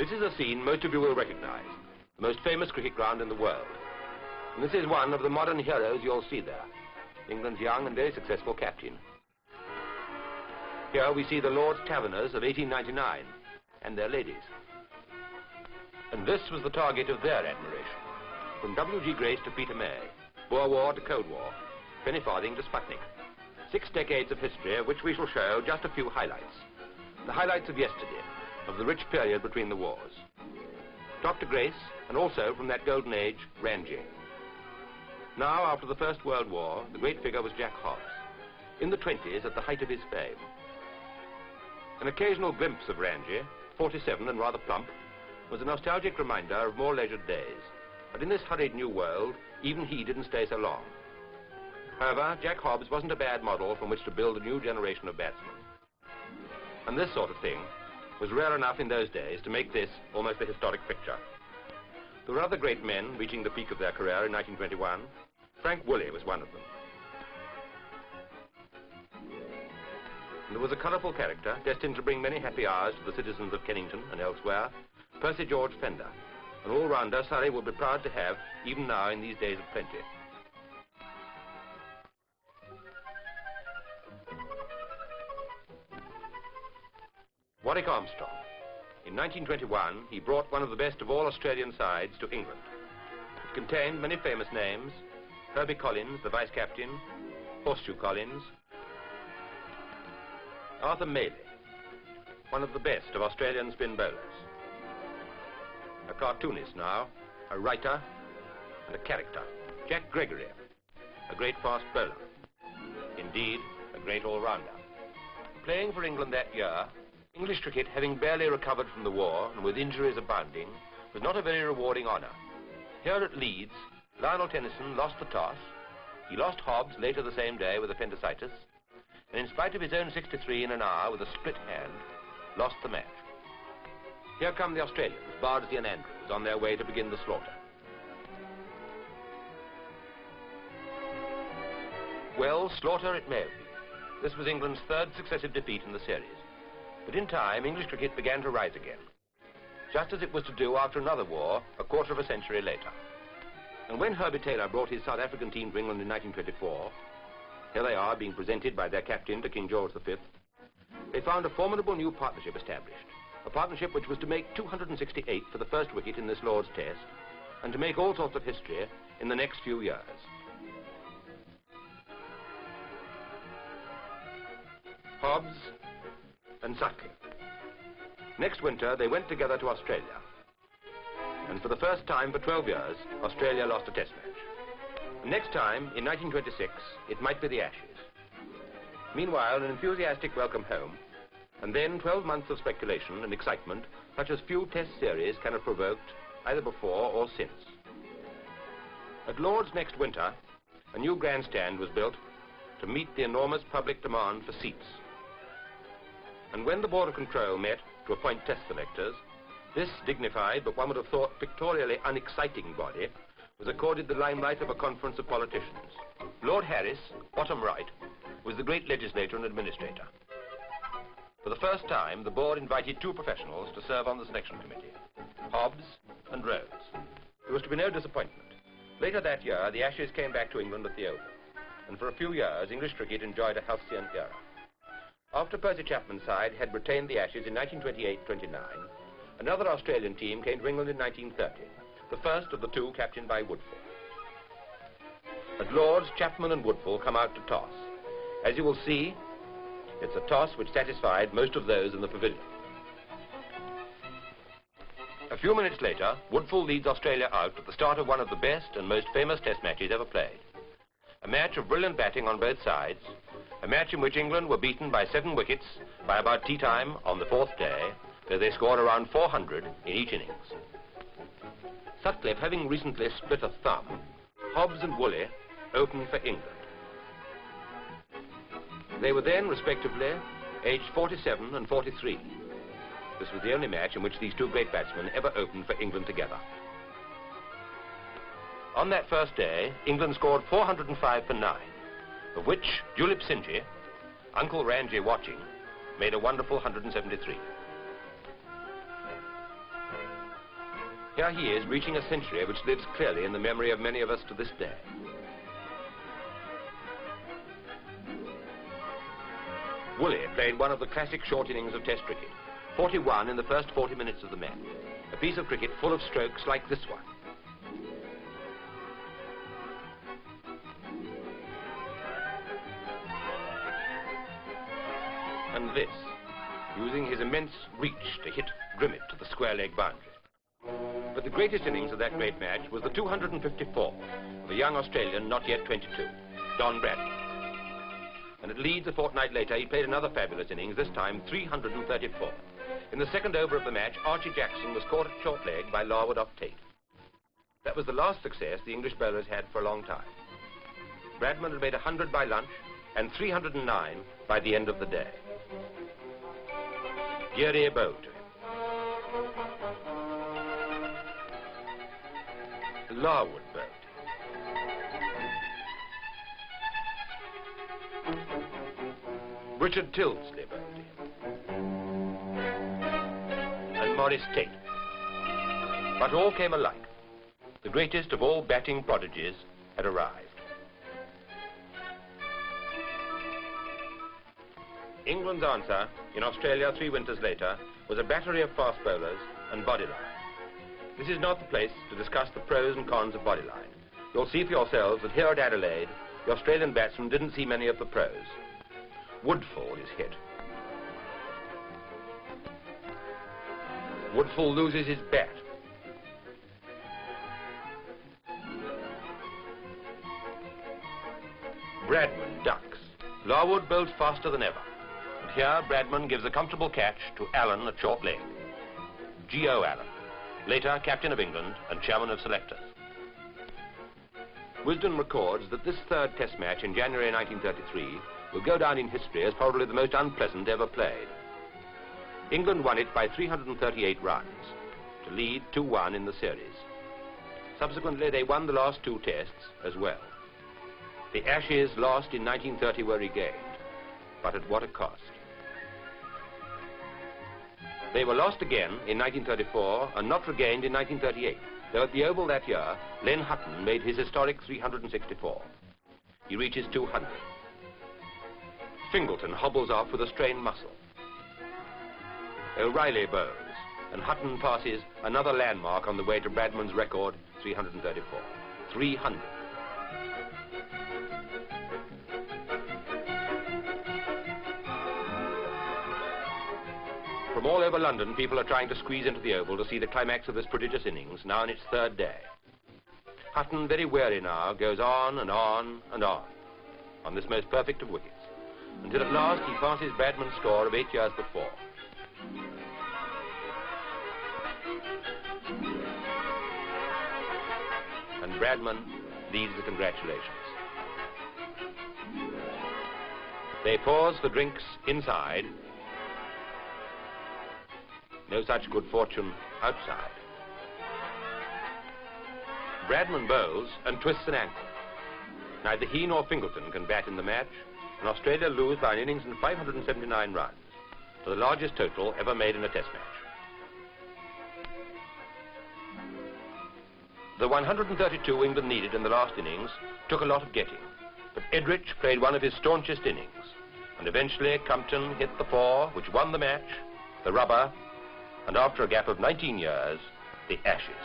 This is a scene most of you will recognize, the most famous cricket ground in the world. And this is one of the modern heroes you'll see there, England's young and very successful captain. Here we see the Lord's Taverners of 1899 and their ladies. And this was the target of their admiration. From W.G.Grace to Peter May, Boer War to Cold War, penny farthing to Sputnik. 6 decades of history of which we shall show just a few highlights. The highlights of yesterday, of the rich period between the wars. Dr. Grace, and also from that golden age, Ranji. Now, after the First World War, the great figure was Jacks Hobbs, in the 20s at the height of his fame. An occasional glimpse of Ranji, 47 and rather plump, was a nostalgic reminder of more leisured days. But in this hurried new world, even he didn't stay so long. However, Jacks Hobbs wasn't a bad model from which to build a new generation of batsmen. And this sort of thing was rare enough in those days to make this almost a historic picture. There were other great men reaching the peak of their career in 1921. Frank Woolley was one of them. And there was a colourful character destined to bring many happy hours to the citizens of Kennington and elsewhere, Percy George Fender, an all-rounder Surrey will be proud to have even now in these days of plenty. Warwick Armstrong. In 1921, he brought one of the best of all Australian sides to England. It contained many famous names: Herbie Collins, the vice-captain, Horseshoe Collins, Arthur Maley, one of the best of Australian spin bowlers. A cartoonist now, a writer, and a character, Jack Gregory, a great fast bowler. Indeed, a great all-rounder. Playing for England that year, English cricket, having barely recovered from the war and with injuries abounding, was not a very rewarding honour. Here at Leeds, Lionel Tennyson lost the toss. He lost Hobbs later the same day with appendicitis, and in spite of his own 63 in an hour with a split hand, lost the match. Here come the Australians, Bardsley and Andrews, on their way to begin the slaughter. Well, slaughter it may have been. This was England's 3rd successive defeat in the series. But in time, English cricket began to rise again, just as it was to do after another war a quarter of a century later. And when Herbie Taylor brought his South African team to England in 1924, here they are being presented by their captain to King George V, they found a formidable new partnership established, a partnership which was to make 268 for the first wicket in this Lord's Test, and to make all sorts of history in the next few years. Hobbs and Sutcliffe. Next winter, they went together to Australia. And for the first time for 12 years, Australia lost a test match. Next time, in 1926, it might be the Ashes. Meanwhile, an enthusiastic welcome home, and then 12 months of speculation and excitement, such as few test series can have provoked, either before or since. At Lord's next winter, a new grandstand was built to meet the enormous public demand for seats. And when the Board of Control met to appoint test selectors, this dignified, but one would have thought pictorially unexciting body, was accorded the limelight of a conference of politicians. Lord Harris, bottom right, was the great legislator and administrator. For the first time, the board invited 2 professionals to serve on the selection committee, Hobbs and Rhodes. There was to be no disappointment. Later that year, the Ashes came back to England at the Oval, and for a few years, English cricket enjoyed a halcyon era. After Percy Chapman's side had retained the Ashes in 1928-29, another Australian team came to England in 1930, the first of the 2 captained by Woodfull. At Lord's, Chapman and Woodfull come out to toss. As you will see, it's a toss which satisfied most of those in the pavilion. A few minutes later, Woodfull leads Australia out at the start of one of the best and most famous test matches ever played. A match of brilliant batting on both sides, a match in which England were beaten by 7 wickets by about tea time on the 4th day, though they scored around 400 in each innings. Sutcliffe having recently split a thumb, Hobbs and Woolley opened for England. They were then, respectively, aged 47 and 43. This was the only match in which these 2 great batsmen ever opened for England together. On that first day, England scored 405 for 9, of which Ranjithsinhji, Uncle Ranji watching, made a wonderful 173. Here he is, reaching a century which lives clearly in the memory of many of us to this day. Woolley played one of the classic short innings of Test cricket, 41 in the first 40 minutes of the match. A piece of cricket full of strokes like this one. And this, using his immense reach to hit Grimmett to the square leg boundary. But the greatest innings of that great match was the 254 of a young Australian not yet 22, Don Bradman. And at Leeds a fortnight later, he played another fabulous innings, this time 334. In the second over of the match, Archie Jackson was caught at short leg by Larwood off Tate. That was the last success the English bowlers had for a long time. Bradman had made 100 by lunch and 309 by the end of the day. Geary bowled to him. Larwood bowled. Richard Tildesley bowled him. And Maurice Tate. But all came alike. The greatest of all batting prodigies had arrived. England's answer, in Australia 3 winters later, was a battery of fast bowlers and bodyline. This is not the place to discuss the pros and cons of bodyline. You'll see for yourselves that here at Adelaide, the Australian batsmen didn't see many of the pros. Woodfull is hit. Woodfull loses his bat. Bradman ducks. Larwood bowls faster than ever. And here Bradman gives a comfortable catch to Allen at short leg. G.O. Allen, later captain of England and chairman of selectors. Wisden records that this third test match in January 1933 will go down in history as probably the most unpleasant ever played. England won it by 338 runs to lead 2-1 in the series. Subsequently, they won the last 2 tests as well. The Ashes lost in 1930 were regained, but at what a cost. They were lost again in 1934 and not regained in 1938, though at the Oval that year, Len Hutton made his historic 364. He reaches 200. Fingleton hobbles off with a strained muscle. O'Reilly bowls, and Hutton passes another landmark on the way to Bradman's record, 334. 300. From all over London, people are trying to squeeze into the Oval to see the climax of this prodigious innings, now in its 3rd day. Hutton, very weary now, goes on and on and on this most perfect of wickets, until at last he passes Bradman's score of 8 years before. And Bradman leads the congratulations. They pause for drinks inside. No such good fortune outside. Bradman bowls and twists an ankle. Neither he nor Fingleton can bat in the match, and Australia lose by an innings and 579 runs, to the largest total ever made in a test match. The 132 England needed in the last innings took a lot of getting, but Edrich played one of his staunchest innings, and eventually Compton hit the 4, which won the match, the rubber, and after a gap of 19 years, the Ashes.